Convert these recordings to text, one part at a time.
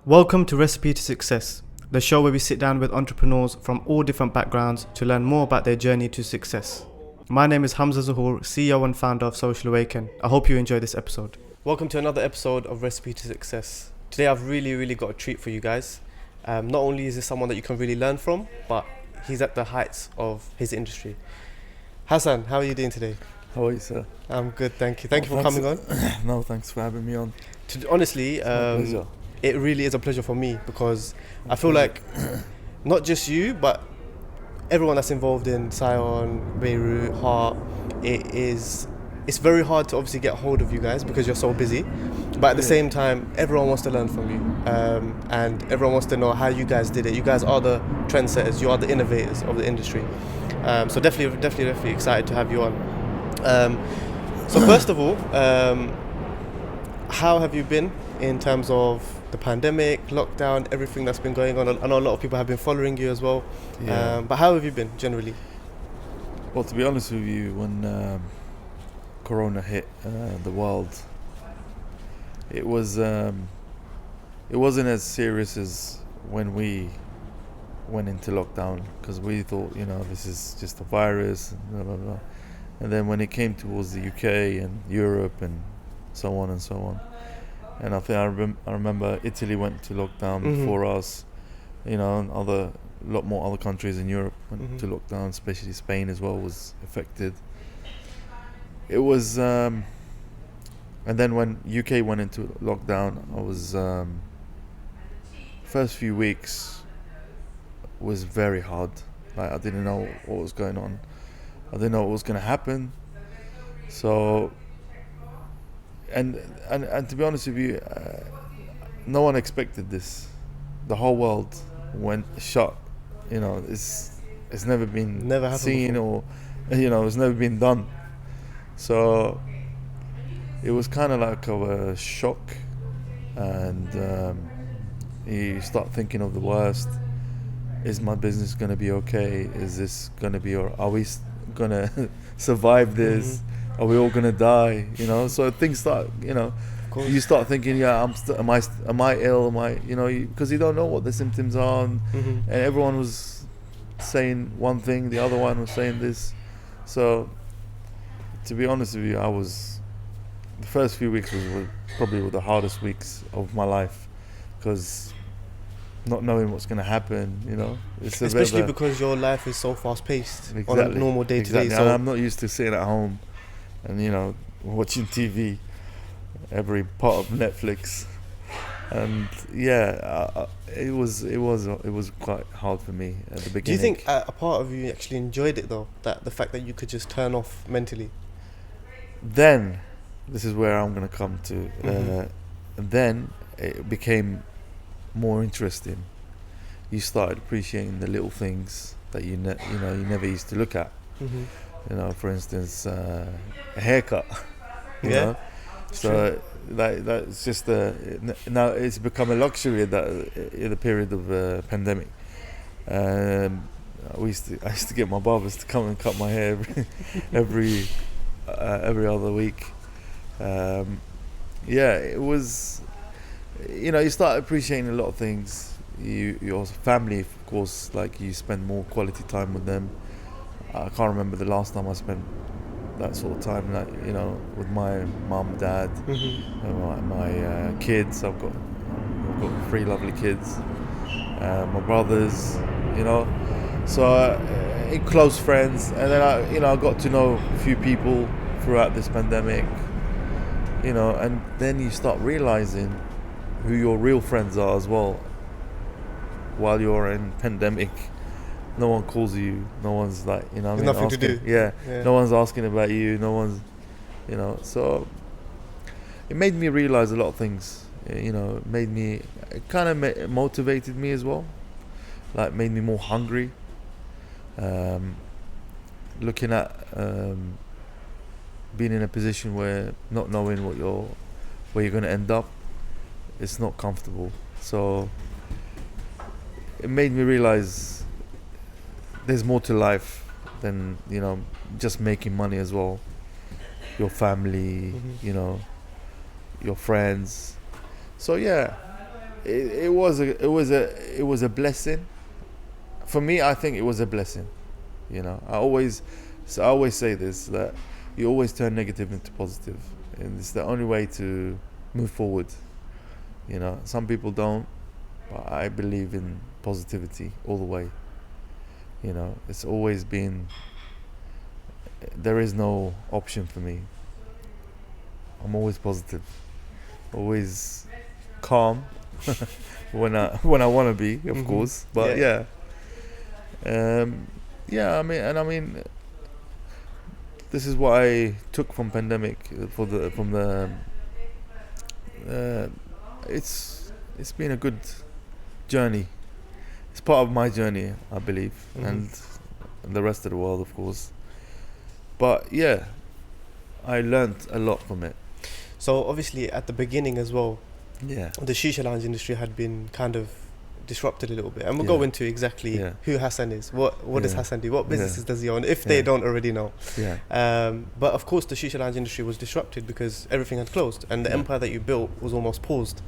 Welcome to Recipe to Success, the show where we sit down with entrepreneurs from all different backgrounds to learn more about their journey to success. My name is Humza Zahoor, CEO and founder of Social Awaken. I hope you enjoy this episode. Welcome to another episode of Recipe to Success. Today I've really got a treat for you guys. Not only is this someone that you can really learn from, but he's at the heights of his industry. Hassan, how are you doing today? How are you, sir? I'm good, thank you. Thank you for coming on. No, thanks for having me on. Honestly, it really is a pleasure for me because I feel like not just you, but everyone that's involved in Syon, Beirut, Hart, it's very hard to obviously get hold of you guys because you're so busy. But at the same time, everyone wants to learn from you, and everyone wants to know how you guys did it. You guys are the trendsetters, you are the innovators of the industry. So definitely excited to have you on. So first of all, how have you been in terms of the pandemic, lockdown, everything that's been going on? I know a lot of people have been following you as well. Yeah. But how have you been generally? Well, to be honest with you, when Corona hit the world, it wasn't as serious as when we went into lockdown, because we thought, this is just a virus, and blah, blah, blah. And then when it came towards the UK and Europe and so on and so on, and I think I remember Italy went to lockdown before us, and a lot more other countries in Europe went to lockdown, especially Spain as well was affected. It was, and then when UK went into lockdown, I was, first few weeks was very hard. Like, I didn't know what was going on. I didn't know what was going to happen. So, and to be honest with you, no one expected this. The whole world went shut. It's never been seen before. Or it's never been done. So it was kind of like a shock, and you start thinking of the worst. Is my business going to be okay? Is this going to be, or are we going to survive this? Are we all going to die? So things start, you start thinking, am I ill? Because you don't know what the symptoms are, and everyone was saying one thing, the other one was saying this. So to be honest with you, the first few weeks were probably the hardest weeks of my life, because not knowing what's going to happen, especially because your life is so fast-paced on a normal day-to-day. So and I'm not used to sitting at home and watching TV, every part of Netflix, and it was quite hard for me at the beginning. Do you think a part of you actually enjoyed it though? That the fact that you could just turn off mentally. Then, this is where I'm going to come to. And then it became more interesting. You started appreciating the little things that you never used to look at. For instance, a haircut. So that's just now it's become a luxury in the period of pandemic. I used to get my barbers to come and cut my hair every other week. It was. You start appreciating a lot of things. Your family, of course, like you spend more quality time with them. I can't remember the last time I spent that sort of time, with my mum, dad, and my kids. I've got 3 lovely kids, my brothers, so close friends, and then I got to know a few people throughout this pandemic, and then you start realizing who your real friends are as well. While you're in pandemic, no one calls you, no one's like, There's nothing to do. Yeah, no one's asking about you, no one's, so it made me realize a lot of things. It kind of motivated me as well, like made me more hungry. Looking at being in a position where not knowing where you're going to end up, it's not comfortable. So it made me realize there's more to life than just making money as well. Your family, your friends. So it was a blessing. For me, I think it was a blessing. You know, I always say this, that you always turn negative into positive, and it's the only way to move forward. You know, some people don't, but I believe in positivity all the way. You know, it's always been, there is no option for me. I'm always positive, always calm when I want to be, of course. But yeah, I mean, this is what I took from pandemic. It's been a good journey. It's part of my journey, I believe, and the rest of the world, of course. But yeah, I learned a lot from it. So obviously at the beginning as well, Yeah. the Shisha lounge industry had been kind of disrupted a little bit, and we'll go into exactly who Hassan is, what does Hassan do, what businesses does he own, if they don't already know. But of course the Shisha lounge industry was disrupted because everything had closed, and the empire that you built was almost paused.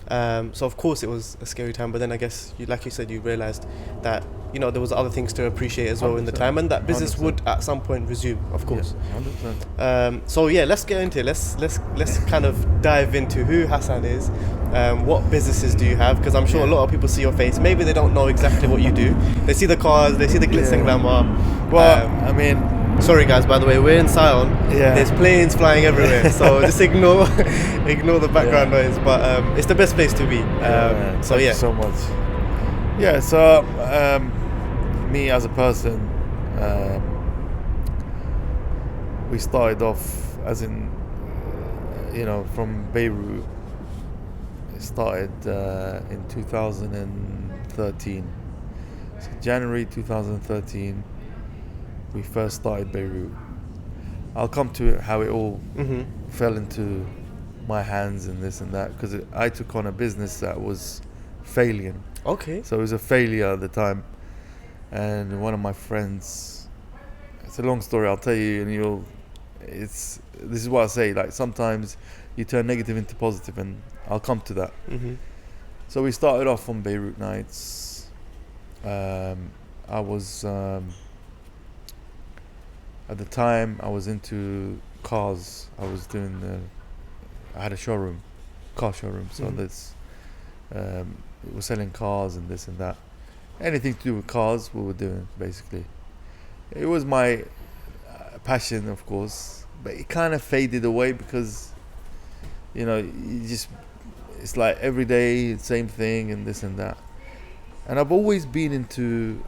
So of course it was a scary time, but then I guess like you said, you realized that, you know, there was other things to appreciate as well in the time, and that business 100%. Would at some point resume, of course. 100%. So yeah, let's get into it. Let's kind of dive into who Hassan is. What businesses do you have? Because I'm sure a lot of people see your face. Maybe they don't know exactly what you do. They see the cars, they see the glitz and glamour. Well, I mean, sorry guys, by the way, we're in Syon. There's planes flying everywhere, so just ignore the background noise. But it's the best place to be. Thank you so much. Yeah. So me as a person, we started off as in, you know, from Beirut. It started in 2013. So January 2013, we first started Beirut. I'll come to how it all fell into my hands and this and that, because I took on a business that was failing. Okay. So it was a failure at the time, and one of my friends. It's a long story. I'll tell you, and this is what I say. Like, sometimes you turn negative into positive, and I'll come to that. So we started off on Beirut nights. I was at the time I was into cars. I had a showroom, car showroom. So we were selling cars and this and that. Anything to do with cars, we were doing, basically. It was my passion, of course, but it kind of faded away because, you know, it's like every day, same thing and this and that. And I've always been into,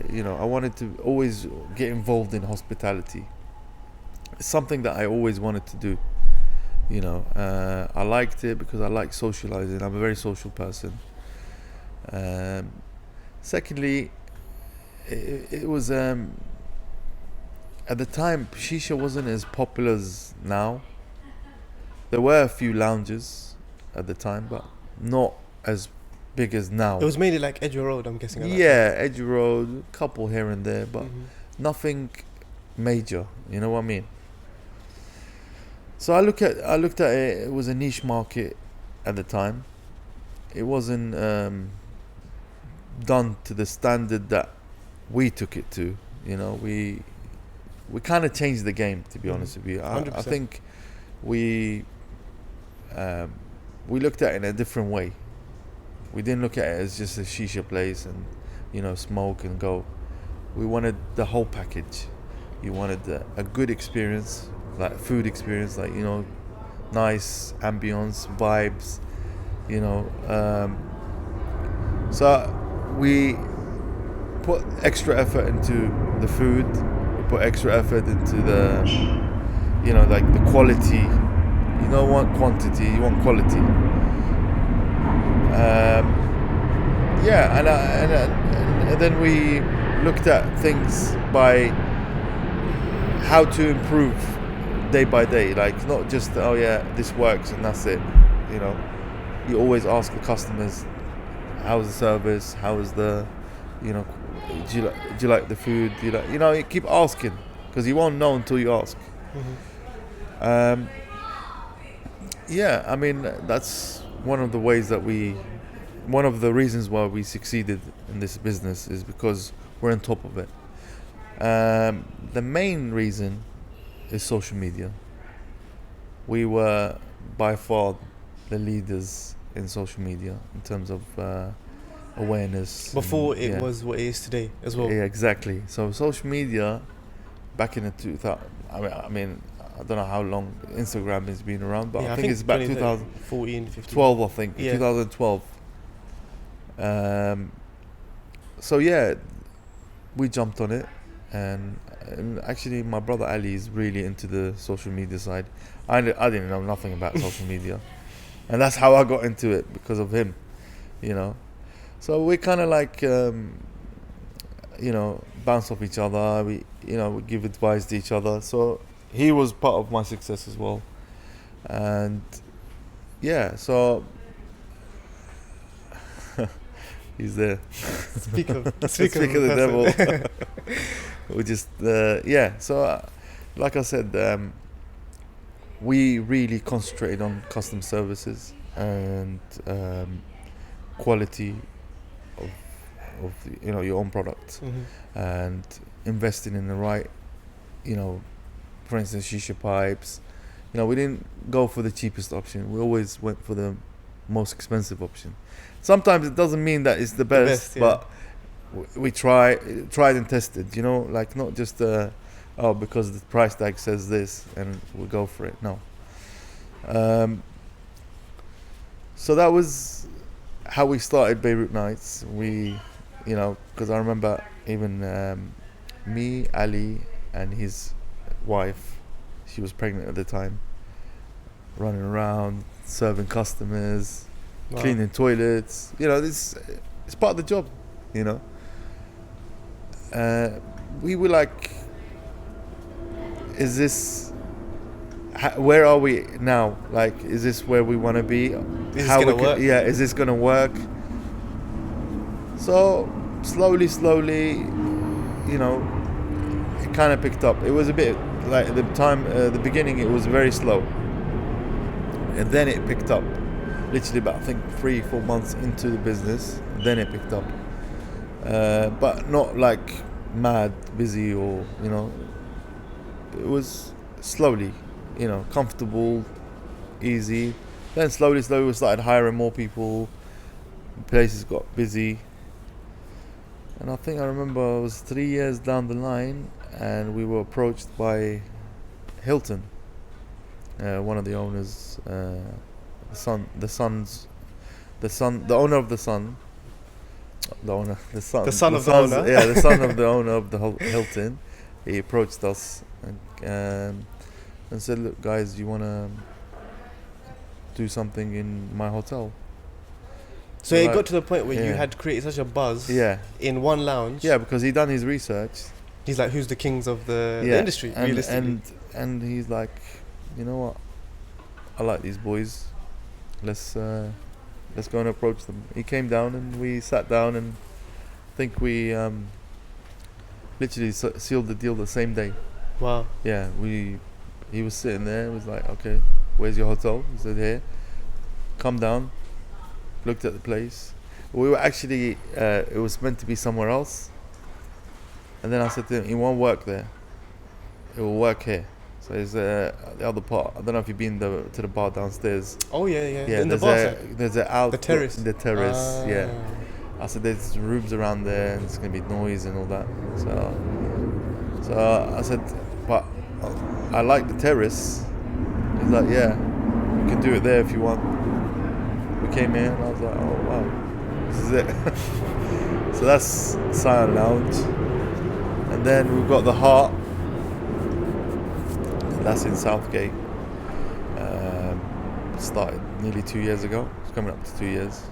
you know, I wanted to always get involved in hospitality. It's something that I always wanted to do. You know, I liked it because I like socializing. I'm a very social person. Secondly, it was, at the time, Shisha wasn't as popular as now. There were a few lounges at the time, but not as big as now. It was mainly like Edgware Road, I'm guessing. Edgware Road, a couple here and there, but nothing major. You know what I mean? So I looked at it. It was a niche market at the time. It wasn't done to the standard that we took it to. You know, we kind of changed the game, to be honest with you. I think we looked at it in a different way. We didn't look at it as just a shisha place and, you know, smoke and go. We wanted the whole package. You wanted a good experience, like food experience, like, you know, nice ambience, vibes, you know. So we put extra effort into the food. We put extra effort into the, you know, like the quality. You don't want quantity, you want quality. And then we looked at things by how to improve day by day. Like, not just, oh yeah, this works and that's it. You know, you always ask the customers, how's the service? How is the, you know, do you like the food? Do you like, you know, you keep asking because you won't know until you ask. Mm-hmm. Yeah, I mean, that's one of the reasons why we succeeded in this business is because we're on top of it. The main reason is social media. We were by far the leaders in social media in terms of awareness. Before it was what it is today as well. Yeah, exactly. So social media back in the 2000, I mean, I don't know how long Instagram has been around, but I think it's about 2014, 15. 12, I think. Yeah. 2012. So yeah, we jumped on it, and actually my brother Ali is really into the social media side. I didn't know nothing about social media, and that's how I got into it, because of him, you know. So we kind of like, bounce off each other. We give advice to each other. So he was part of my success as well, and yeah, so he's there. Speak of the devil. We just So like I said, we really concentrated on customer services and quality of your own product, and investing in the right, for instance, shisha pipes. We didn't go for the cheapest option. We always went for the most expensive option. Sometimes it doesn't mean that it's the best, but we tried and tested, like not just because the price tag says this and we go for it. No. So that was how we started Beirut Nights. Because I remember even me, Ali, and his wife, she was pregnant at the time, running around serving customers, cleaning toilets. It's part of the job. We were like, where are we now? Like, is this where we want to be? Is this gonna work? Yeah, is this gonna work? So slowly, it kind of picked up. It was a bit like at the beginning, it was very slow, and then it picked up. Literally about, I think, 3-4 months into the business, then it picked up. But not like mad busy or it was slowly, comfortable, easy. Then slowly we started hiring more people. Places got busy, and I remember it was 3 years down the line, and we were approached by Hilton, one of the owners, the owner of the Sun. The son of the owner. Yeah, the son of the owner of the Hilton. He approached us and said, "Look, guys, you want to do something in my hotel?" So it got to the point where you had created such a buzz in one lounge. Yeah, because he done his research. He's like, who's the kings of the industry, realistically? And he's like, you know what? I like these boys. Let's go and approach them. He came down and we sat down, and I think we literally sealed the deal the same day. Wow. Yeah, he was sitting there. It was like, okay, where's your hotel? He said, here. Come down. Looked at the place. We were actually, it was meant to be somewhere else. And then I said to him, it won't work there. It will work here. So it's the other part. I don't know if you've been to the bar downstairs. Oh yeah. In there's the terrace. The terrace, yeah. I said there's rooms around there, and it's gonna be noise and all that. So I said, but I like the terrace. He's like, yeah, you can do it there if you want. We came in, and I was like, oh wow, this is it. So that's Syon Lounge, and then we've got the Hart. That's in Southgate. Started nearly 2 years ago. It's coming up to 2 years,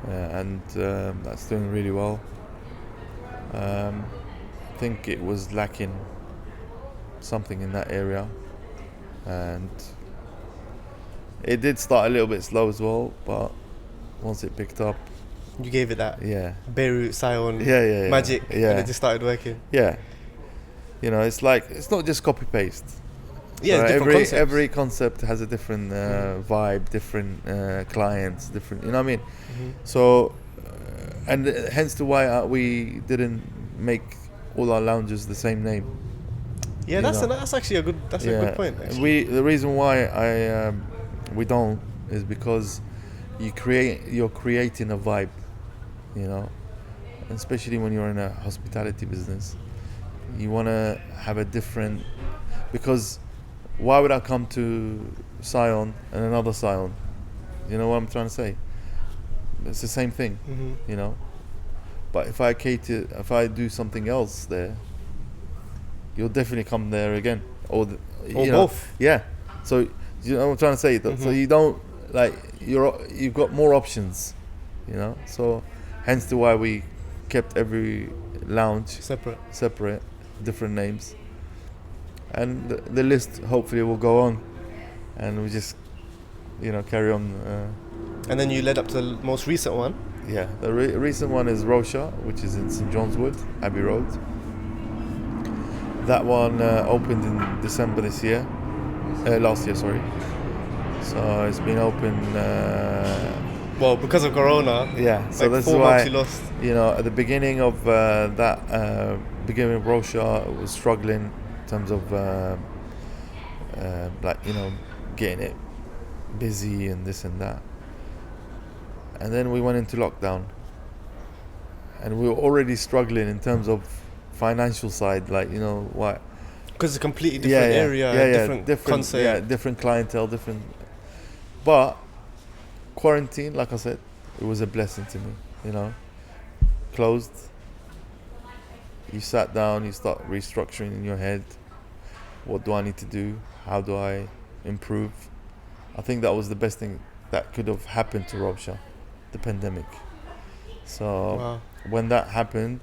and that's doing really well. I think it was lacking something in that area, and it did start a little bit slow as well. But once it picked up, you gave it that Beirut Syon magic, and it just started working. Yeah. It's like, it's not just copy paste. Yeah, So different concepts. every concept has a different vibe, different clients, different. You know what I mean? So, and hence to why we didn't make all our lounges the same name. Yeah, You that's know? that's actually a good point. Actually. The reason why we don't is because you're creating a vibe, you know, and especially when you're in a hospitality business, you want to have a different, because why would I come to Syon and another Syon? You know what I'm trying to say? It's the same thing, you know. But if I do something else there, you'll definitely come there again, or both. Yeah. So you know what I'm trying to say. So you don't you've got more options, you know. So hence to why we kept every lounge separate, different names, and the list hopefully will go on, and we just carry on. And then you led up to the most recent one. Yeah, the recent one is Rawsha, which is in St John's Wood, Abbey Road. That one opened in December last year, sorry. So it's been open. Well, because of Corona. Yeah, so like that's 4 why months you lost. at the beginning of beginning of Rawsha, it was struggling in terms of getting it busy and this and that. And then we went into lockdown, and we were already struggling in terms of financial side, what? Because it's a completely different area, different concept, different clientele, different. But quarantine, like I said, it was a blessing to me. Closed. You sat down, you start restructuring in your head. What do I need to do? How do I improve? I think that was the best thing that could have happened to Rawsha, the pandemic. So when that happened,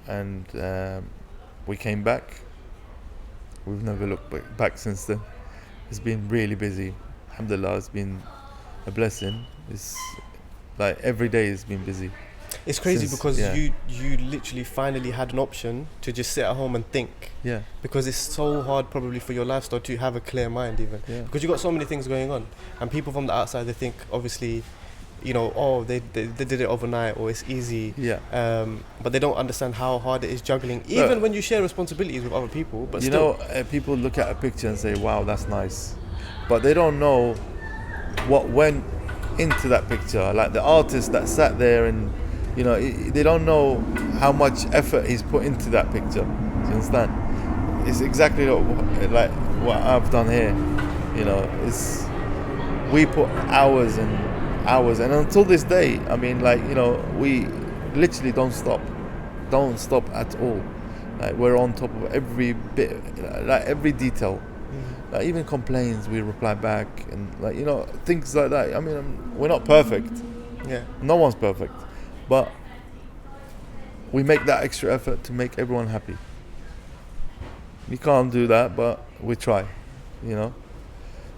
and we came back, we've never looked back since then. It's been really busy. Alhamdulillah, it's been a blessing. It's like every day has been busy. It's crazy because you literally finally had an option to just sit at home and think. Yeah. Because it's so hard probably for your lifestyle to have a clear mind even. Yeah. Because you've got so many things going on. And people from the outside, they think obviously, they did it overnight or it's easy. Yeah. But they don't understand how hard it is juggling, even when you share responsibilities with other people. But people look at a picture and say, wow, that's nice. But they don't know what went into that picture. Like the artist that sat there and, they don't know how much effort he's put into that picture. Do you understand? It's exactly like what I've done here. We put hours and hours, and until this day, we literally don't stop at all. Like we're on top of every bit, like every detail. Like even complaints, we reply back, and things like that. We're not perfect. Yeah. No one's perfect, but we make that extra effort to make everyone happy. We can't do that, but we try.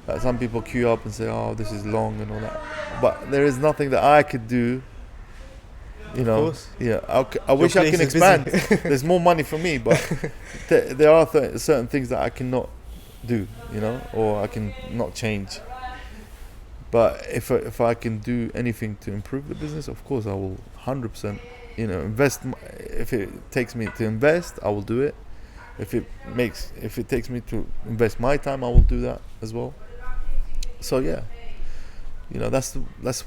Like some people queue up and say, "Oh, this is long" and all that. But there is nothing that I could do. Of course. Yeah. I wish I can expand. There's more money for me, but there are certain things that I cannot do, or I can not change. But if I can do anything to improve the business, of course I will 100%. Invest. If it takes me to invest, I will do it. If it takes me to invest my time, I will do that as well. So yeah, that's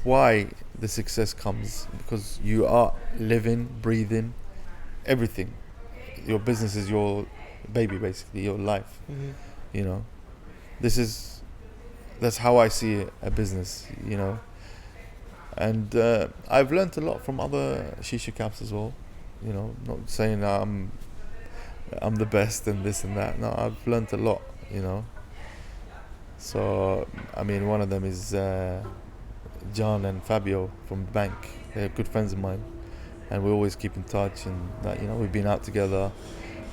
why the success comes, because you are living, breathing, everything. Your business is your baby, basically, your life. That's how I see a business. And I've learned a lot from other shisha caps as well. Not saying I'm the best and this and that. No, I've learned a lot. So one of them is John and Fabio from the bank. They're good friends of mine, and we always keep in touch. And we've been out together.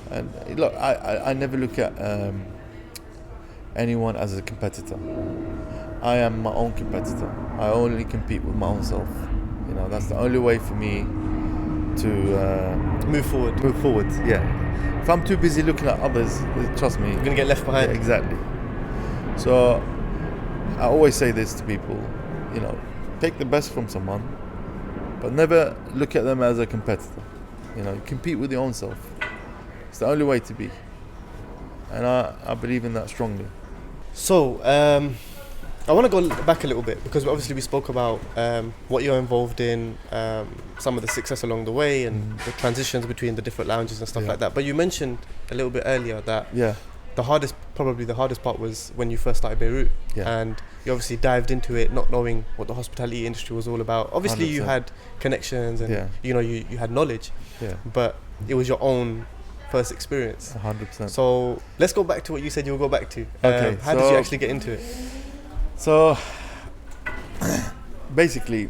And look, I never look at anyone as a competitor. I am my own competitor. I only compete with my own self. That's the only way for me to Move forward. move forward. Yeah. If I'm too busy looking at others, trust me, You're gonna get left behind. yeah, exactly. So I always say this to people, you know, take the best from someone, but never look at them as a competitor. You know, compete with your own self. It's the only way to be. And I believe in that strongly. So, I want to go back a little bit because obviously we spoke about what you're involved in, some of the success along the way, and the transitions between the different lounges and stuff Yeah. like that. But you mentioned a little bit earlier that Yeah. probably the hardest part was when you first started Beirut, Yeah. and you obviously dived into it not knowing what the hospitality industry was all about. Obviously, you 100%. had connections and Yeah. you had knowledge, Yeah. but it was your own first experience. 100%. So let's go back to what you said you'll go back to. Okay, How did so- you actually get into it? So basically,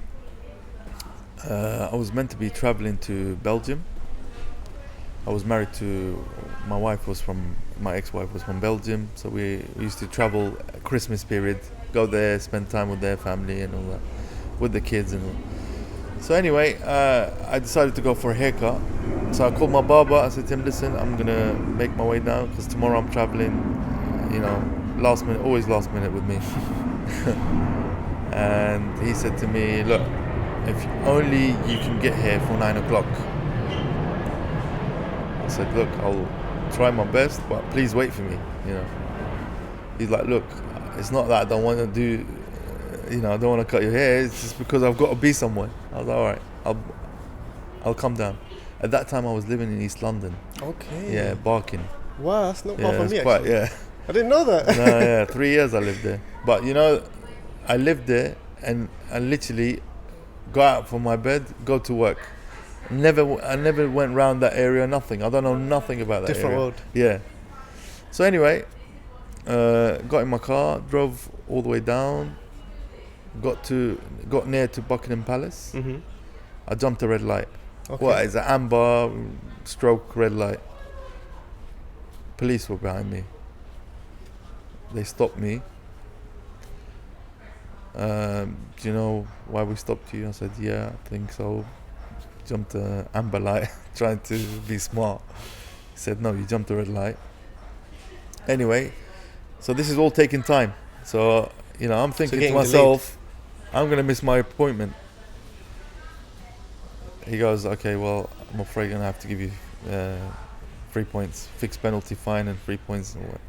I was meant to be traveling to Belgium. I was married to my ex-wife was from Belgium, so we used to travel at Christmas period, go there, spend time with their family and all that, with the kids and all. So anyway, I decided to go for a haircut. So I called my barber. I said to him, "Listen, I'm gonna make my way down because tomorrow I'm traveling. You know, last minute, always last minute with me." And he said to me, "Look, if only you can get here for 9 o'clock." I said, "Look, I'll try my best, but please wait for me." You know. He's like, "Look, it's not that I don't want to do. You know, I don't want to cut your hair. It's just because I've got to be somewhere." I was like, "All right, I'll come down." At that time, I was living in East London. Okay. Yeah, Barking. Wow, that's not far Yeah, from it's me. quite. Actually. Yeah. I didn't know that. No, yeah, 3 years I lived there. But you know, I lived there and I literally go out from my bed, go to work. I never went round that area. Nothing. I don't know nothing about that Different area. world. Yeah. So anyway, got in my car, drove all the way down, got near to Buckingham Palace. Mm-hmm. I jumped a red light. Okay. What is an amber stroke red light? Police were behind me. They stopped me. Do you know why we stopped you? I said, yeah, I think so. Jumped a amber light, trying to be smart. He said, no, you jumped a red light. Anyway, so this is all taking time. So, you know, I'm thinking to getting myself, I'm going to miss my appointment. He goes, okay, well, I'm afraid I'm going to have to give you 3 points, fixed penalty fine and 3 points. And all that.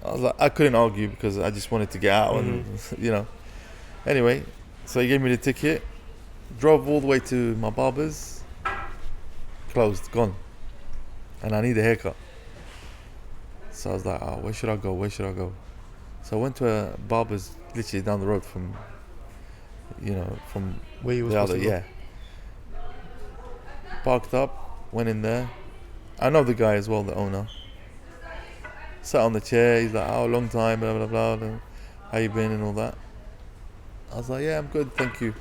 I was like, I couldn't argue because I just wanted to get out and, you know. Anyway, so he gave me the ticket, drove all the way to my barber's, closed, gone. And I need a haircut. So I was like, oh, where should I go? So I went to a barber's literally down the road from, you know, from Where you were the supposed other, to go. yeah. Parked up, went in there. I know the guy as well, the owner. Sat on the chair, he's like, oh, long time, blah, blah, blah, blah. How you been and all that. I was like, yeah, I'm good, thank you.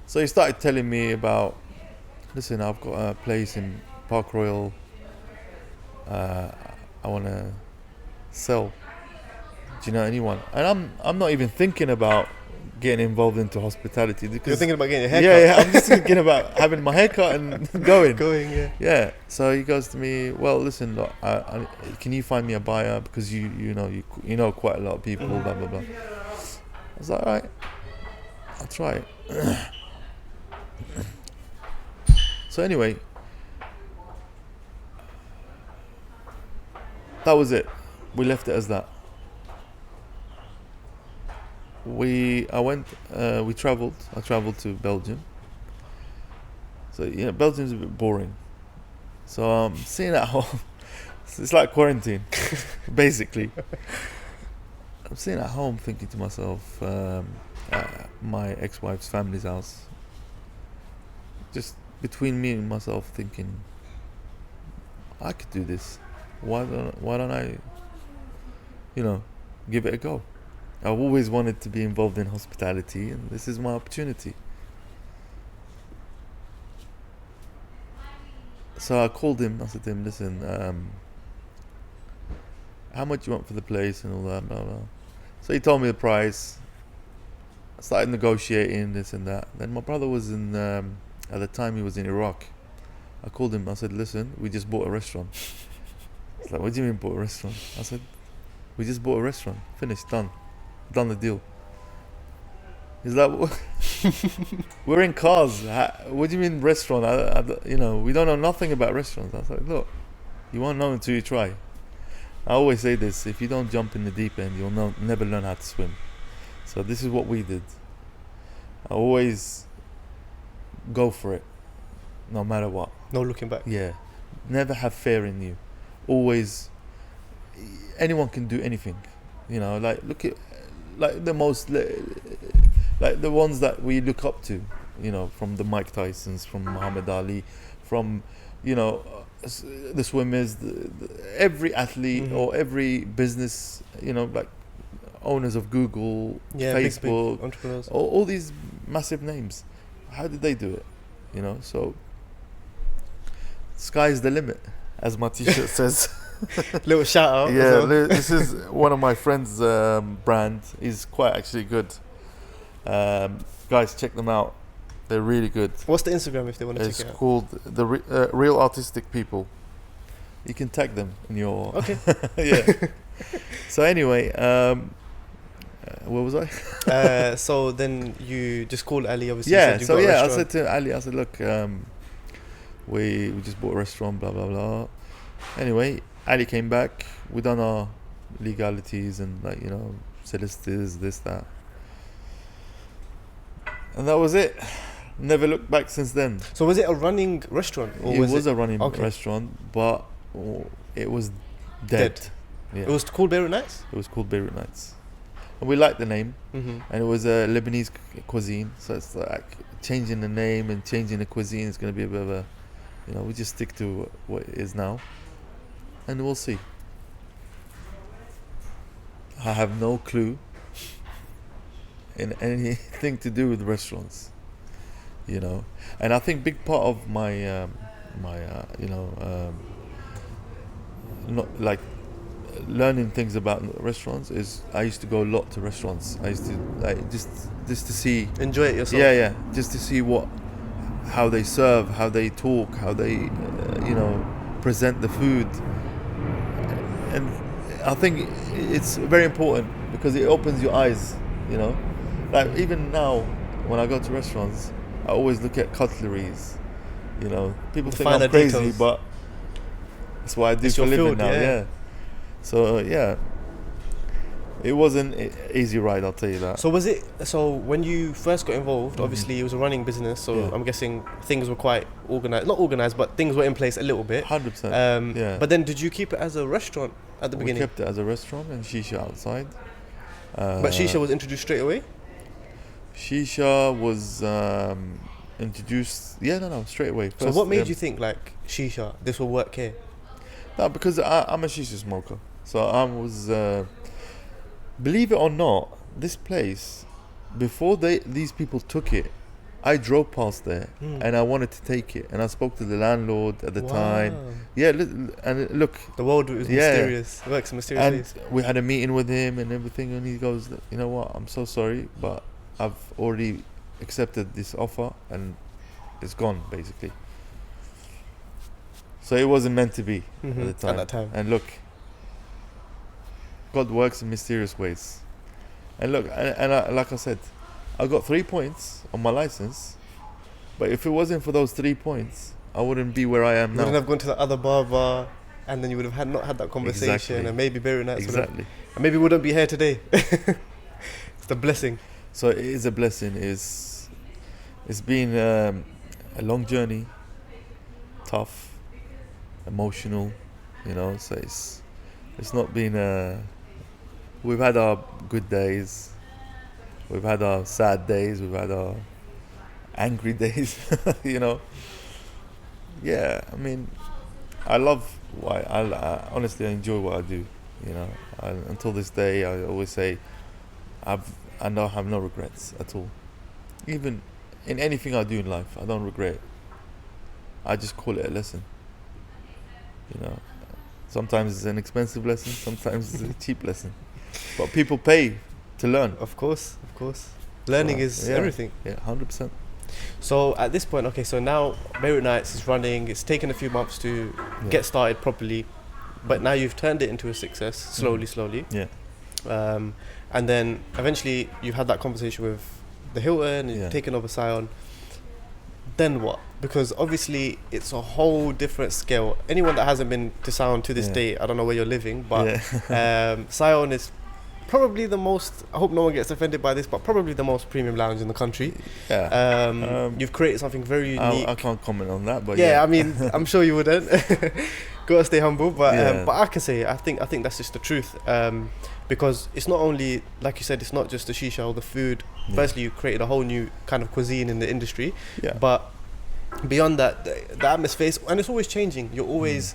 So he started telling me about, listen, I've got a place in Park Royal I want to sell. Do you know anyone? And I'm not even thinking about getting involved into hospitality. Because You're thinking about getting a haircut. yeah, I'm just thinking about having my haircut and going. Yeah. Yeah. So he goes to me, well, listen, look, can you find me a buyer because you know quite a lot of people, blah blah blah. I was like, all right, I'll try it. So anyway, that was it. We left it as that. I traveled to Belgium. So yeah, Belgium's a bit boring. So I'm sitting at home. It's like quarantine, basically. I'm sitting at home thinking to myself, at my ex-wife's family's house, just between me and myself, thinking, I could do this. Why don't I, give it a go? I've always wanted to be involved in hospitality, and this is my opportunity. So I called him. I said to him, listen, how much you want for the place and all that, blah, blah. So he told me the price. I started negotiating this and that. Then my brother was in At the time, he was in Iraq. I called him. I said, "Listen, we just bought a restaurant." He's like, "What do you mean bought a restaurant?" I said, "We just bought a restaurant. Finished. Done the deal." He's like, "We're in cars. What do you mean restaurant? We don't know nothing about restaurants." I was like, "Look, you won't know until you try." I always say this: if you don't jump in the deep end, you'll never learn how to swim. So this is what we did. I always go for it, no matter what. No looking back. Yeah, never have fear in you. Always, anyone can do anything. Like look at, like the most, like the ones that we look up to. From the Mike Tysons, from Muhammad Ali, from the swimmers, every athlete or every business. Like owners of Google, Facebook, big entrepreneurs. all these massive names. How did they do it? So sky's the limit, as my t-shirt says. Little shout out. Yeah, this is one of my friends' brand. He's quite actually good. Guys, check them out. They're really good. What's the Instagram if they want to check it out? It's called the Real Artistic People. You can tag them in your... Okay. Yeah. So anyway, where was I? So then you just called Ali, obviously. Yeah, you I said to Ali, look, we just bought a restaurant, blah, blah, blah. Anyway, Ali came back. We done our legalities and solicitors, this, that. And that was it. Never looked back since then. So was it a running restaurant? Or It was a running restaurant, but it was dead. Yeah. It was called Beirut Nights? It was called Beirut Nights. And we liked the name. Mm-hmm. And it was a Lebanese cuisine. So it's like changing the name and changing the cuisine is going to be a bit of a... we just stick to what it is now. And we'll see. I have no clue in anything to do with restaurants. And I think big part of my not like learning things about restaurants is I used to go a lot to restaurants. I used to like just to see, enjoy it yourself. Yeah, just to see how they serve, how they talk, how they present the food. And I think it's very important because it opens your eyes. Like even now when I go to restaurants, I always look at cutleries. People think I'm crazy, details. But that's what I do for a living now. Yeah. So it wasn't an easy ride, I'll tell you that. So so when you first got involved, obviously it was a running business, so I'm guessing things were quite organized, not organized, but things were in place a little bit. 100%. But then did you keep it as a restaurant at the beginning? We kept it as a restaurant and Shisha outside. But Shisha was introduced straight away? Shisha was introduced, straight away. First, so what made you think like Shisha, this will work here? No, because I'm a Shisha smoker. So I was, believe it or not, this place, before these people took it, I drove past there and I wanted to take it. And I spoke to the landlord at the time. Yeah, and look. The world is mysterious. It works mysteriously. And we had a meeting with him and everything. And he goes, you know what, I'm so sorry, but I've already accepted this offer and it's gone, basically. So it wasn't meant to be at the time. At that time. And look, God works in mysterious ways. And look, and like I said, I got 3 points on my license, but if it wasn't for those 3 points, I wouldn't be where I am now. You wouldn't have gone to the other barber, and then you would have not had that conversation, and maybe Beirut Nights exactly. And maybe we wouldn't be here today. It's the blessing. So it is a blessing. It's been a long journey, tough, emotional, so it's not been we've had our good days, we've had our sad days, we've had our angry days. Yeah, I mean, I love I honestly enjoy what I do. Until this day, I always say I have no regrets at all. Even in anything I do in life, I don't regret it. I just call it a lesson. Sometimes it's an expensive lesson, sometimes it's a cheap lesson. But people pay to learn. Of course. Learning is everything. Yeah, 100%. So at this point, okay, so now Beirut Nights is running. It's taken a few months to get started properly, but now you've turned it into a success slowly. Yeah. And then eventually you've had that conversation with the Hilton, you've taken over Syon. Then what? Because obviously it's a whole different scale. Anyone that hasn't been to Syon to this day, I don't know where you're living, but Syon is probably the most, I hope no one gets offended by this, but probably the most premium lounge in the country. You've created something very unique. I can't comment on that, but I mean, I'm sure you wouldn't. Gotta stay humble, but I can say I think that's just the truth. Because it's not only, like you said, it's not just the shisha or the food. Firstly, you created a whole new kind of cuisine in the industry, but beyond that, the atmosphere, and it's always changing. You're always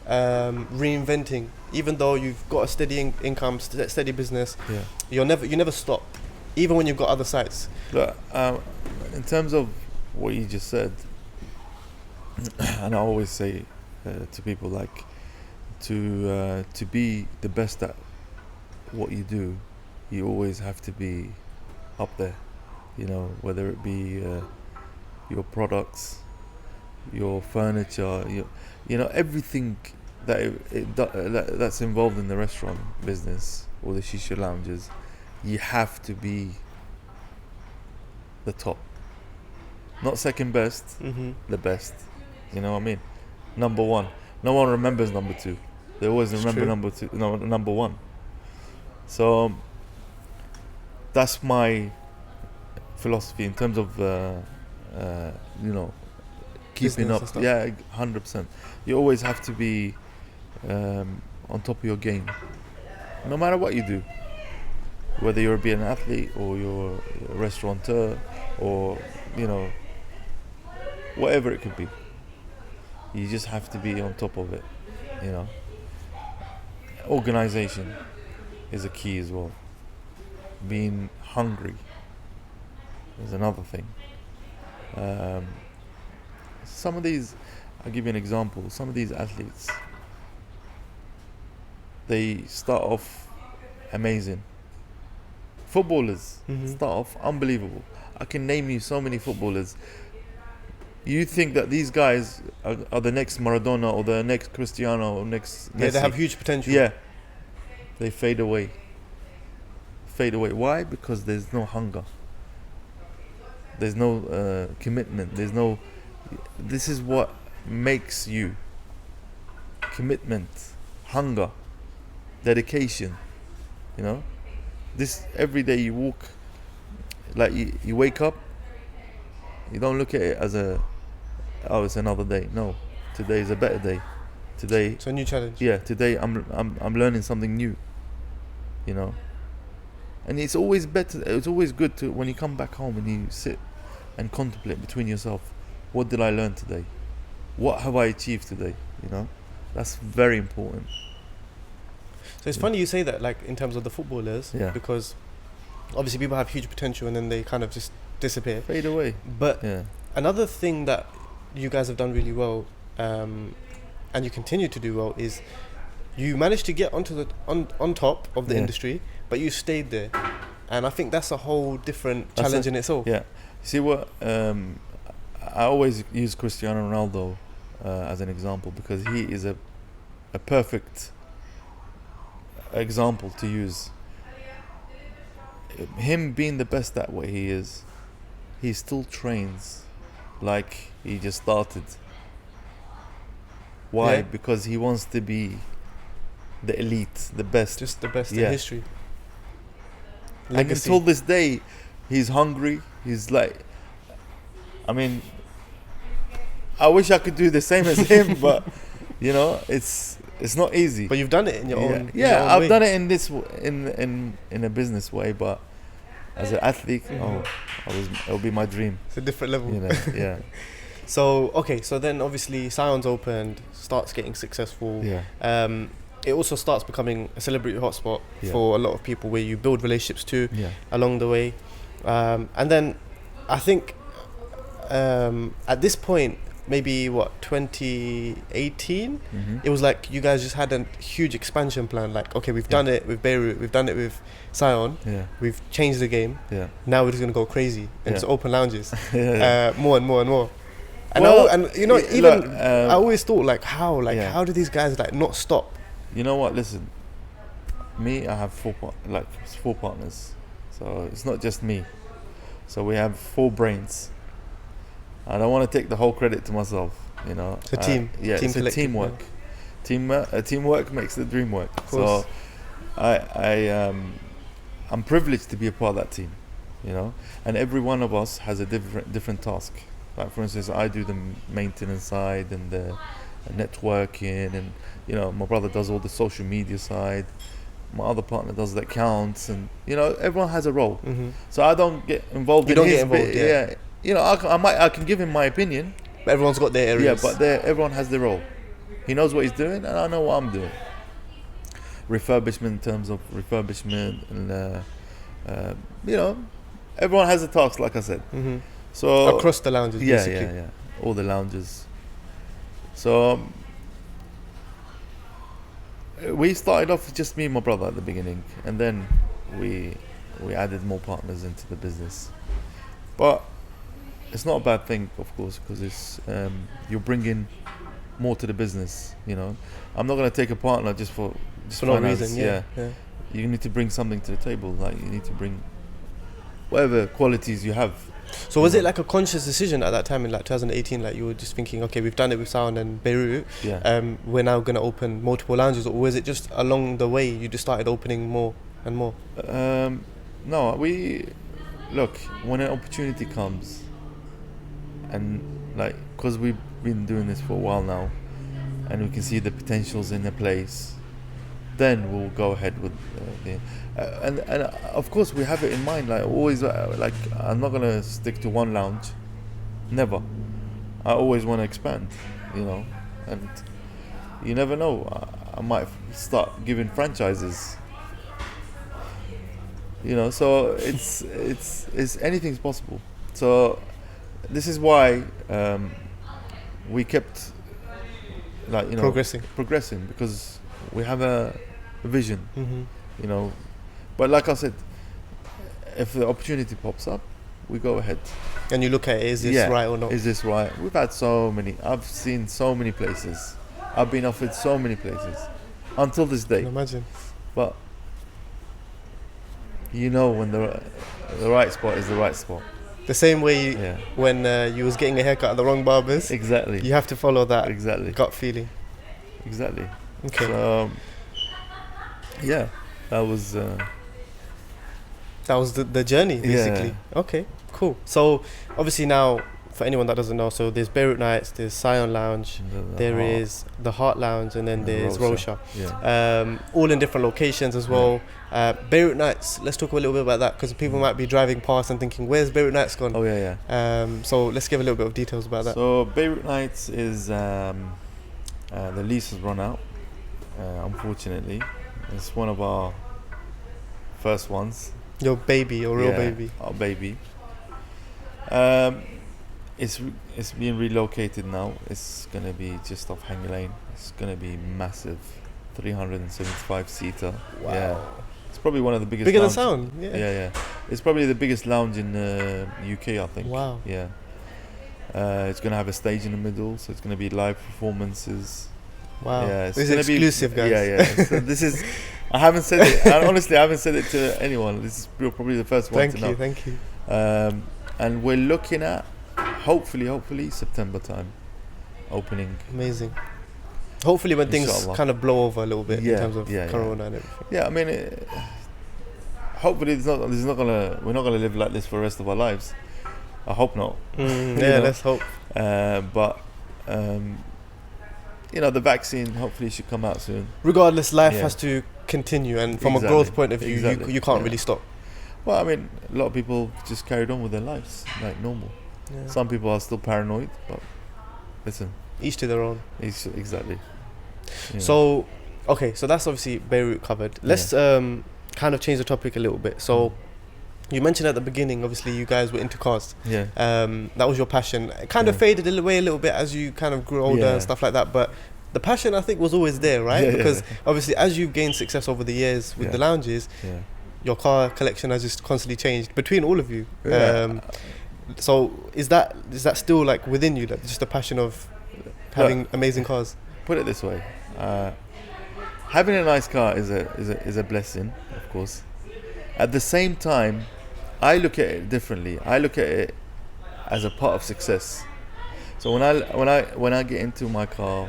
reinventing. Even though you've got a steady income, steady business, you never stop, even when you've got other sites. But in terms of what you just said, and I always say to people, like, to be the best at what you do, you always have to be up there, you know, whether it be your products, your furniture, you know, everything that's involved in the restaurant business or the shisha lounges. You have to be the top, not second best, the best, you know what I mean? Number one. No one remembers number two, they always remember number one. So that's my philosophy in terms of you know, keeping business up. 100%. You always have to be on top of your game, no matter what you do, whether you're being an athlete or you're a restaurateur or, you know, whatever it could be. You just have to be on top of it, you know. Organization is a key as well. Being hungry is another thing. Some of these, I'll give you an example. Some of these athletes, they start off amazing. Footballers start off unbelievable. I can name you so many footballers. You think that these guys are the next Maradona or the next Cristiano or next Messi. Yeah, they have huge potential. Yeah. They fade away. Why? Because there's no hunger. There's no commitment. This is what makes you. Commitment, hunger, dedication. You know? This, every day you walk, like you wake up, you don't look at it as it's another day. No, today is a better day. Today it's a new challenge. Yeah, today I'm learning something new. You know, and it's always better. It's always good to, when you come back home and you sit and contemplate between yourself. What did I learn today? What have I achieved today? You know, that's very important. So it's funny you say that, like, in terms of the footballers, because obviously people have huge potential and then they kind of just disappear, fade away. But another thing that you guys have done really well, and you continue to do well, is you managed to get onto the on top of the industry, but you stayed there, and I think that's a whole different challenge in itself. Yeah, see what I always use Cristiano Ronaldo as an example, because he is a perfect example to use. Him being the best at what he is, he still trains like he just started. Why? Yeah. Because he wants to be the elite, the best. Just the best in history. Legacy. And until this day, he's hungry. He's like, I mean, I wish I could do the same as him, but you know, it's not easy. But you've done it in your own. Yeah, I've done it in this in a business way, but as an athlete, it'll be my dream. It's a different level. You know, yeah. So then obviously Syon's opened, starts getting successful. Yeah. It also starts becoming a celebrity hotspot for a lot of people, where you build relationships too along the way. And then I think at this point, maybe 2018, Mm-hmm. it was like you guys just had a huge expansion plan. Like, okay, we've done it with Beirut, we've done it with Syon, Yeah. we've changed the game. Yeah. Now we're just gonna go crazy and just open lounges, Yeah. more and more and more. And Well, even look, I always thought like how Yeah. how do these guys like not stop? You know what? Listen, me, I have four partners, so it's not just me. So we have 4 brains. I don't want to take the whole credit to myself. You know, It's a team. Yeah, Team it's a collective, teamwork. Teamwork makes the dream work. Course. So, I'm privileged to be a part of that team. You know, and every one of us has a different task. Like for instance, I do the maintenance side and the networking, and you know, my brother does all the social media side. My other partner does the accounts, and you know, everyone has a role. Mm-hmm. So I don't get involved. You in don't his get involved, bit. yeah. You know, I can give him my opinion. But everyone's got their areas. Yeah, but everyone has their role. He knows what he's doing, and I know what I'm doing. Refurbishment, in terms of refurbishment, and you know, everyone has a task, like I said. Mm-hmm. So Across the lounges, yeah, basically. yeah, all the lounges. So we started off with just me and my brother at the beginning, and then we added more partners into the business. But it's not a bad thing, of course, because it's you're bringing more to the business. You know, I'm not going to take a partner just for no finance. reason. Yeah. You need to bring something to the table. Like you need to bring whatever qualities you have. So was it like a conscious decision at that time in like 2018? Like you were just thinking, okay, we've done it with Sound and Beirut. Yeah. We're now going to open multiple lounges, or was it just along the way you just started opening more and more? No, we look when an opportunity comes, and like because we've been doing this for a while now, and we can see the potentials in the place, then we'll go ahead with and of course we have it in mind. Like always, like I'm not gonna stick to one lounge, never. I always want to expand, you know, and you never know. I might start giving franchises. You know, so it's anything's possible. So this is why we kept like progressing because we have a vision. Mm-hmm. You know, but like I said, if the opportunity pops up, we go ahead. And you look at it, is this right or not? Is this right? We've had so many. I've seen so many places. I've been offered so many places until this day. I can imagine. But you know when the right spot is the right spot. The same way when you was getting a haircut at the wrong barbers. Exactly. You have to follow that gut feeling. Exactly. Okay. So, yeah, that was the journey, basically. Yeah. Okay, cool. So obviously now, for anyone that doesn't know, so there's Beirut Nights, there's Syon Lounge, there is the Hart Lounge, and then there's Rawsha. Yeah. All in different locations as well. Beirut Nights, let's talk a little bit about that, because people might be driving past and thinking, where's Beirut Nights gone? Oh yeah. So let's give a little bit of details about that. So Beirut Nights is the lease has run out, unfortunately. It's one of our first ones. Your baby, your real baby. Our baby. It's being relocated now. It's gonna be just off Hanging Lane. It's gonna be massive, 375 seater. Wow. Yeah. It's probably one of the biggest. Bigger lounge. than Sound. Yeah. It's probably the biggest lounge in UK, I think. Wow. Yeah. It's gonna have a stage in the middle, so it's gonna be live performances. Wow. Yeah, it's this is exclusive, guys. Yeah. So this is. I haven't said it. Honestly, I haven't said it to anyone. This is probably the first one to know. Thank you. And we're looking at hopefully September time opening. Amazing. Hopefully when things Inshallah. kind of blow over a little bit in terms of Corona and everything. Yeah, I mean, hopefully we're not gonna live like this for the rest of our lives. I hope not. Let's hope. But the vaccine hopefully should come out soon. Regardless, life has to continue, and from a growth point of view, you can't really stop. Well, I mean, a lot of people just carried on with their lives like normal. Yeah. Some people are still paranoid, but listen, each to their own. Exactly. Yeah. So, okay, so that's obviously Beirut covered. Let's kind of change the topic a little bit. So, You mentioned at the beginning, obviously, you guys were into cars. Yeah. That was your passion. It kind of faded away a little bit as you kind of grew older and stuff like that. But the passion, I think, was always there, right? Because obviously, as you've gained success over the years with the lounges, your car collection has just constantly changed between all of you. So is that still like within you, like just a passion of having amazing cars? Put it this way: having a nice car is a blessing, of course. At the same time, I look at it differently. I look at it as a part of success. So when I get into my car,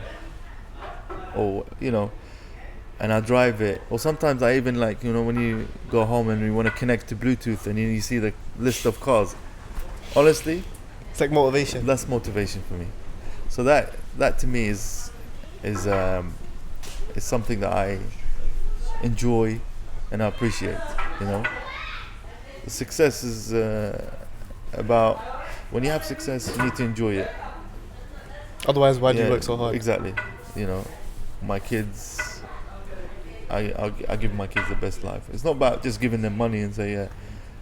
or and I drive it, or sometimes I even when you go home and you want to connect to Bluetooth and you see the list of cars. Honestly, it's like motivation. That's motivation for me. So that to me is something that I enjoy and I appreciate. The success is about when you have success, you need to enjoy it. Otherwise, why do you work so hard? Exactly. My kids, I give my kids the best life. It's not about just giving them money and say,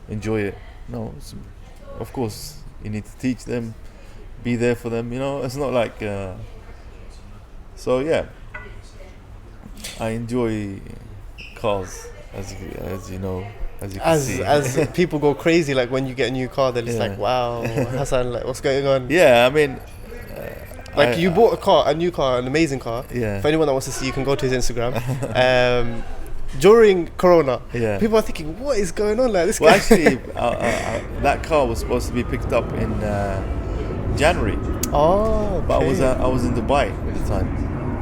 enjoy it. No, of course, you need to teach them, be there for them. It's not like. So yeah, I enjoy cars, as you know. As you can see. As people go crazy, like when you get a new car, they're just like, wow, Hassan, like what's going on? Yeah, I mean, you bought a new car, an amazing car. Yeah. For anyone that wants to see, you can go to his Instagram. During Corona, people are thinking, what is going on? Like this guy. Well, actually, that car was supposed to be picked up in January. Oh, okay. But I was in Dubai at the time,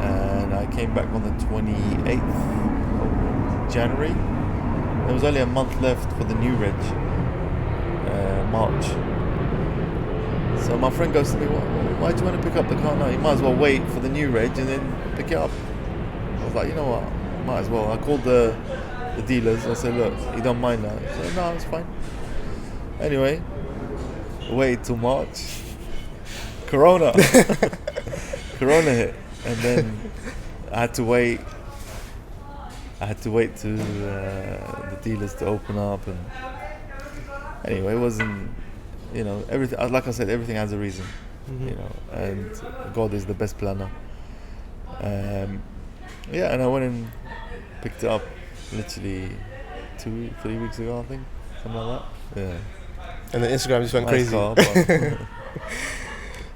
and I came back on the 28th of January. There was only a month left for the new reg, March. So my friend goes to me, why do you want to pick up the car now? You might as well wait for the new reg and then pick it up. I was like, you know what, might as well. I called the dealers. I said, look, you don't mind that? He said, no, it's fine. Anyway, wait till March. Corona hit, and then I had to wait to the dealers to open up, and anyway, it wasn't, everything, like I said, everything has a reason, and God is the best planner. And I went and picked it up literally 2-3 weeks ago, I think, something like that. Yeah. And the Instagram just went nice crazy. Car, but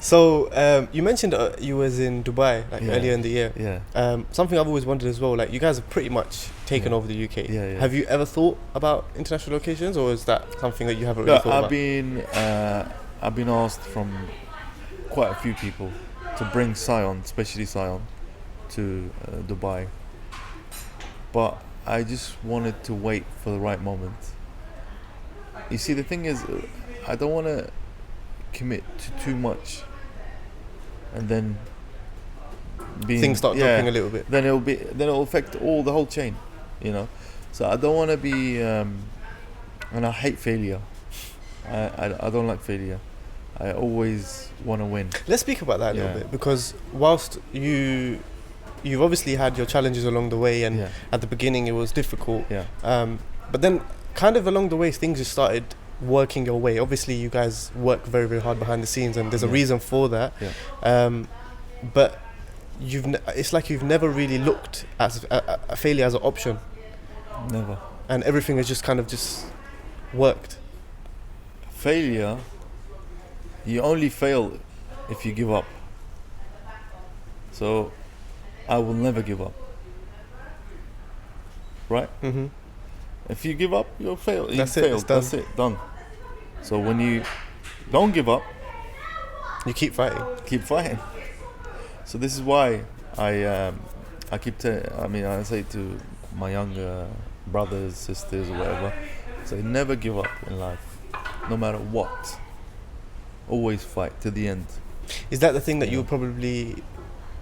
So you mentioned you was in Dubai earlier in the year. Yeah. Something I've always wondered as well. Like you guys have pretty much taken over the UK. Yeah. Have you ever thought about international locations, or is that something that you haven't really thought about? I've been asked from quite a few people to bring Syon, especially Syon, to Dubai. But I just wanted to wait for the right moment. You see, the thing is, I don't want to commit to too much, and then things start dropping a little bit. Then it'll affect the whole chain, So I don't want to be, and I hate failure. I don't like failure. I always want to win. Let's speak about that a little bit, because whilst you've obviously had your challenges along the way, and at the beginning it was difficult. But then kind of along the way things just started working your way. Obviously you guys work very, very hard behind the scenes, and there's a reason for that. But it's like you've never really looked at a failure as an option. Never. And everything has just kind of just worked. Failure, you only fail if you give up. So I will never give up. Right? Mm-hmm. If you give up, you'll fail. That's it. That's it. Done. So when you don't give up, you keep fighting. Keep fighting. So this is why I say to my younger brothers, sisters, or whatever, say never give up in life, no matter what. Always fight to the end. Is that the thing that you would probably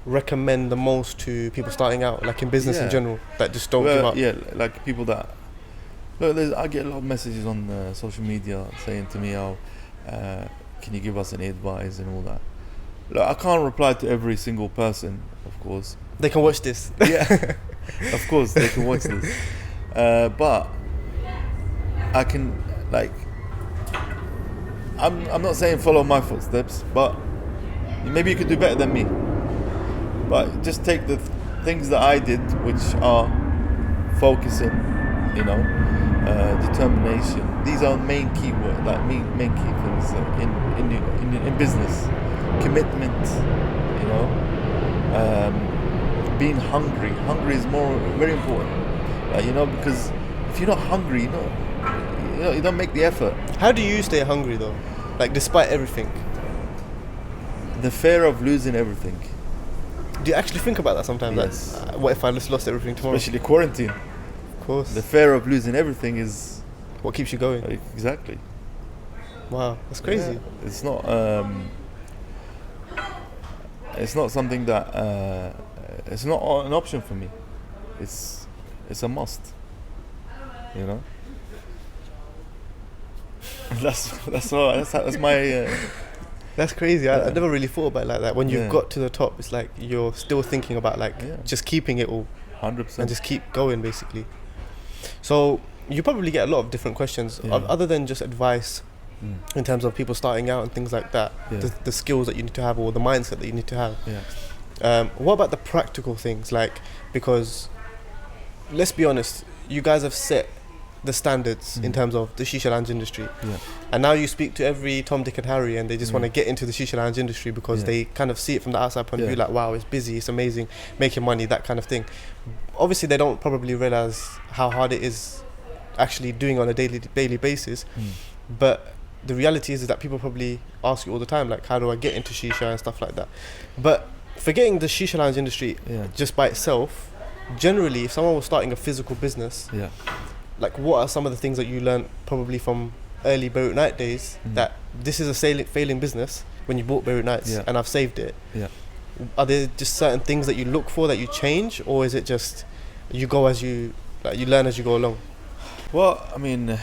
recommend the most to people starting out, like in business in general, that just don't give up? Yeah, like people that. Look, I get a lot of messages on social media saying to me, can you give us any advice and all that. Look, I can't reply to every single person, of course. They can watch this. Yeah, of course they can watch this. But I can like, I'm not saying follow my footsteps, but maybe you could do better than me. But just take the things that I did, which are focusing, you know, determination. These are main key words, like main key things in business. Commitment, you know, being hungry. Hungry is very important. You know, because if you're not hungry, you don't make the effort. How do you stay hungry though? Like despite everything? The fear of losing everything. Do you actually think about that sometimes? Yes. Like, what if I just lost everything tomorrow? Especially quarantine. Of course. The fear of losing everything is what keeps you going. Exactly. Wow, that's crazy. Yeah. It's not something that it's not an option for me. It's a must. You know. That's my. That's crazy. I never really thought about it like that. When you've got to the top, it's like you're still thinking about just keeping it all. 100%. And just keep going, basically. So you probably get a lot of different questions, other than just advice in terms of people starting out and things like that. The skills that you need to have, or the mindset that you need to have. What about the practical things? Like, because let's be honest, you guys have set the standards in terms of the Shisha lounge industry. And now you speak to every Tom, Dick and Harry and they just want to get into the Shisha lounge industry because they kind of see it from the outside point of view, like, wow, it's busy, it's amazing, making money, that kind of thing. Obviously, they don't probably realize how hard it is actually doing on a daily basis. But the reality is that people probably ask you all the time, like, how do I get into Shisha and stuff like that. But forgetting the Shisha lounge industry just by itself, generally, if someone was starting a physical business, like, what are some of the things that you learned probably from early Beirut Night days that this is a failing business when you bought Beirut Nights and I've saved it? Are there just certain things that you look for that you change, or is it just you go as you learn as you go along? Well, I mean,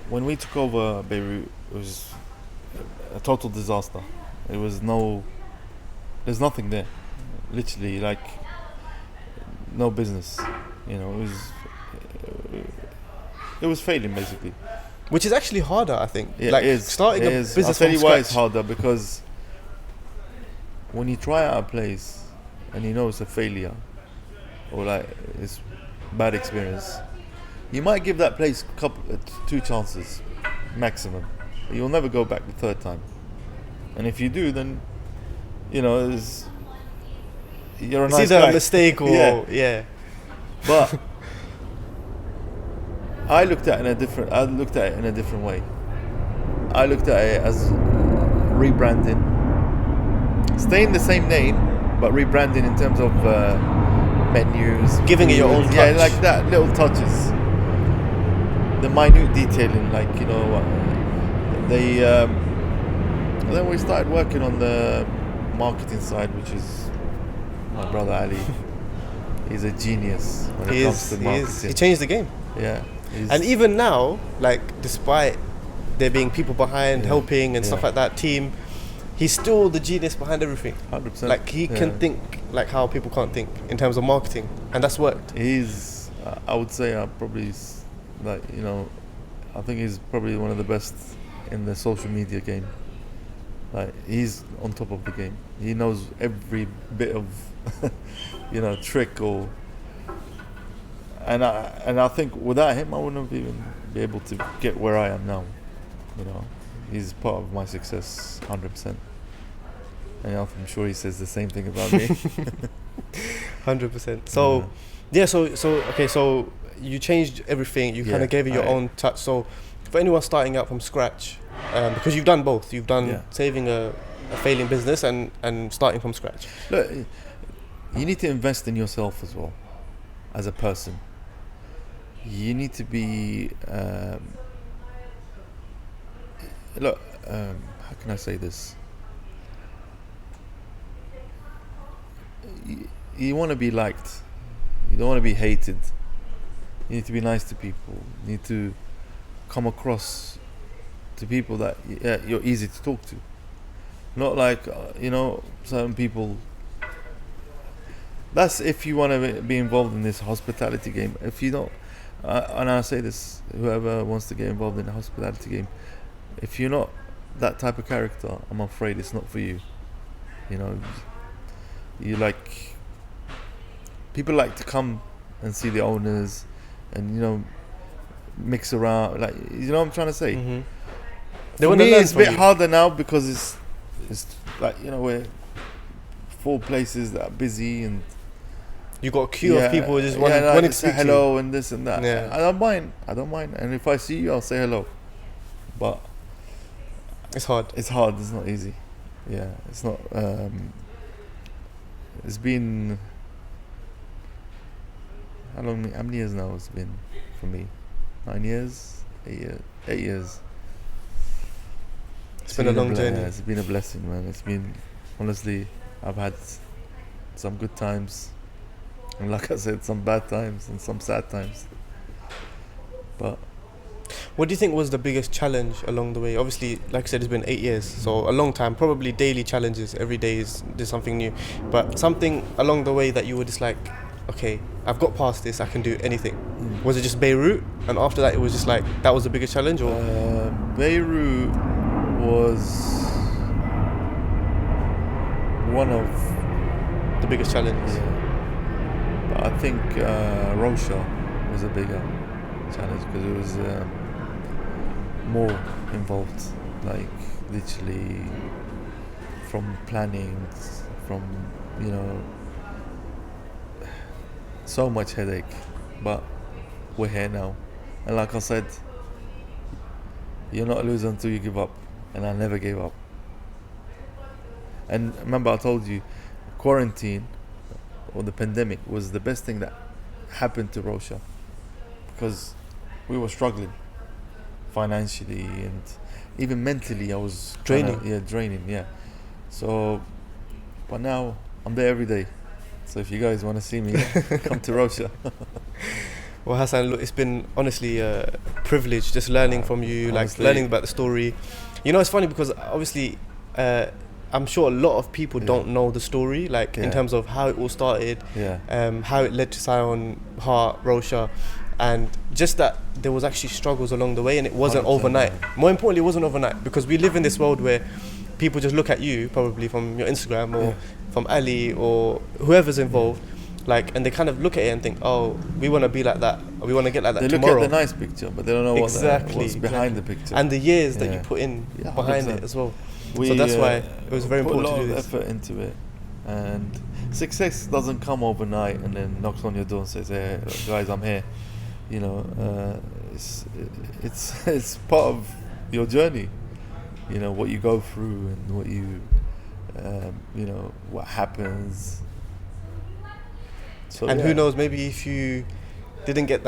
when we took over Beirut, it was a total disaster. There's nothing there, literally, like no business. You know, it was failing basically. Which is actually harder, I think. Yeah, like it is. starting a business I'll tell from you scratch. why it's harder, because when you try out a place and you know it's a failure or like it's bad experience, you might give that place two chances maximum. You'll never go back the third time. And if you do, then you know you're a nice it's either guy. a mistake or But I looked at it in a different way. I looked at it as rebranding, staying the same name, but rebranding in terms of menus, giving it your own touch. Yeah, like that, little touches, the minute detailing. Like, you know, then we started working on the marketing side, which is my brother Ali. He's a genius when it comes to marketing. He changed the game. Yeah. And even now, like, despite there being people behind helping and stuff like that, team, he's still the genius behind everything. 100%. Like, he can think like how people can't think in terms of marketing, and that's worked. He's, I would say, probably, like, you know, I think he's probably one of the best in the social media game. Like, he's on top of the game. He knows every bit of, you know, trick or. And I think without him, I wouldn't even be able to get where I am now. You know, he's part of my success, 100%. And I'm sure he says the same thing about me. 100%. So, so you changed everything. You kind of gave it your own touch. So, for anyone starting out from scratch, because you've done both, you've done saving a failing business and starting from scratch. Look, you need to invest in yourself as well, as a person. You need to be how can I say this? You want to be liked. You don't want to be hated. You need to be nice to people. You need to come across to people that you're easy to talk to. Not like you know, certain people. That's if you want to be involved in this hospitality game. If you don't, And I say this, whoever wants to get involved in the hospitality game, if you're not that type of character, I'm afraid it's not for you. You know, you like, people like to come and see the owners and, you know, mix around, like, you know what I'm trying to say? Mm-hmm. For me, it's a bit harder now because it's like, you know, we're 4 places that are busy and you got a queue of people who just wanting to say speak hello to you. and this and that. Yeah. I don't mind. And if I see you, I'll say hello. But It's hard. it's not easy. Yeah, it's not. It's been how many years now it's been for me? 9 years, 8 years. It's been a long journey. It's been a blessing, man. It's been, honestly, I've had some good times, and like I said, some bad times and some sad times. But what do you think was the biggest challenge along the way? Obviously, like I said, it's been 8 years, so a long time. Probably daily challenges. Every day there's something new. But something along the way that you were just like, okay, I've got past this. I can do anything. Was it just Beirut? And after that, it was just like that was the biggest challenge, or Beirut was one of the biggest challenge? Yeah. But I think Rawsha was a bigger challenge because it was more involved, like literally from planning, from, you know, so much headache. But we're here now, and like I said, you're not a loser until you give up, and I never gave up. And remember, I told you, quarantine or the pandemic was the best thing that happened to Rawsha, because we were struggling financially and even mentally. I was Draining. Draining. Yeah. So, but now I'm there every day. So if you guys want to see me, come to Rawsha. Well, Hassan, look, it's been honestly a privilege just learning from you, honestly, like learning about the story. You know, it's funny because obviously I'm sure a lot of people don't know the story, like in terms of how it all started, how it led to Syon, Hart, Rawsha, and just that there was actually struggles along the way, and it wasn't overnight. More importantly, it wasn't overnight, because we live in this world where people just look at you, probably from your Instagram or from Ali or whoever's involved, like, and they kind of look at it and think, oh, we want to be like that, or we want to get like that tomorrow. They look at the nice picture, but they don't know what's behind the picture. And the years that you put in behind 100%. It as well. So that's why it was very important to do this. Put a lot of effort into it. And success doesn't come overnight and then knocks on your door and says, hey, guys, I'm here. You know, it's part of your journey. You know, what you go through and what you, you know, what happens. So, and who knows, maybe if you didn't get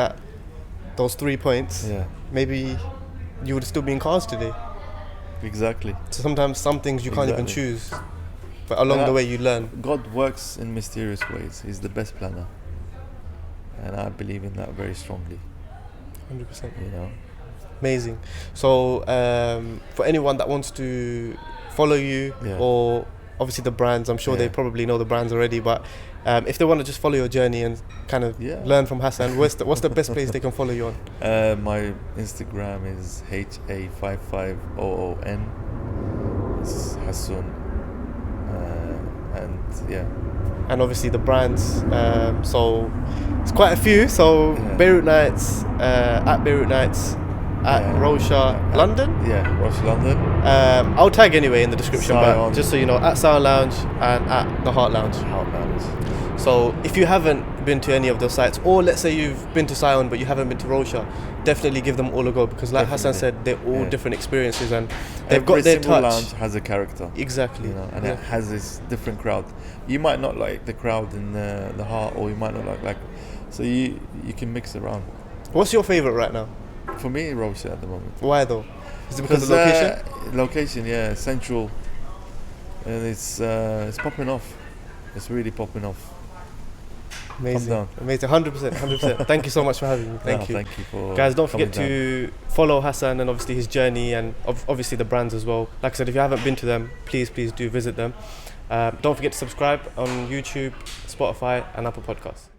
those 3 points, maybe you would still be in cars today. Exactly. So sometimes some things you can't even choose, but along the way you learn. God works in mysterious ways. He's the best planner, and I believe in that very strongly. 100%. You know. Amazing. So for anyone that wants to follow you, or obviously the brands, I'm sure they probably know the brands already, but if they want to just follow your journey and kind of learn from Hassan, what's the best place they can follow you on? My Instagram is HA55OON. It's Hassan. And obviously the brands, so it's quite a few. So Beirut Nights, at Beirut Nights, at Rawsha London. Rawsha London. I'll tag anyway in the description, but just so you know, at Syon Lounge and at the Hart Lounge. So if you haven't been to any of those sites, or let's say you've been to Syon but you haven't been to Rawsha, definitely give them all a go, because like Hassan said, they're all different experiences, and they've got their touch. Every single lounge has a character. Exactly. You know, and it has this different crowd. You might not like the crowd in the Hart, or you might not like so you can mix around. What's your favourite right now? For me, Rawsha at the moment. Why though? Is it because of location? Location, central, and it's popping off. It's really popping off. Amazing, 100%. Thank you so much for having me. Thank you. Thank you for guys. Don't forget to follow Hassan and obviously his journey, and obviously the brands as well. Like I said, if you haven't been to them, please do visit them. Don't forget to subscribe on YouTube, Spotify, and Apple Podcasts.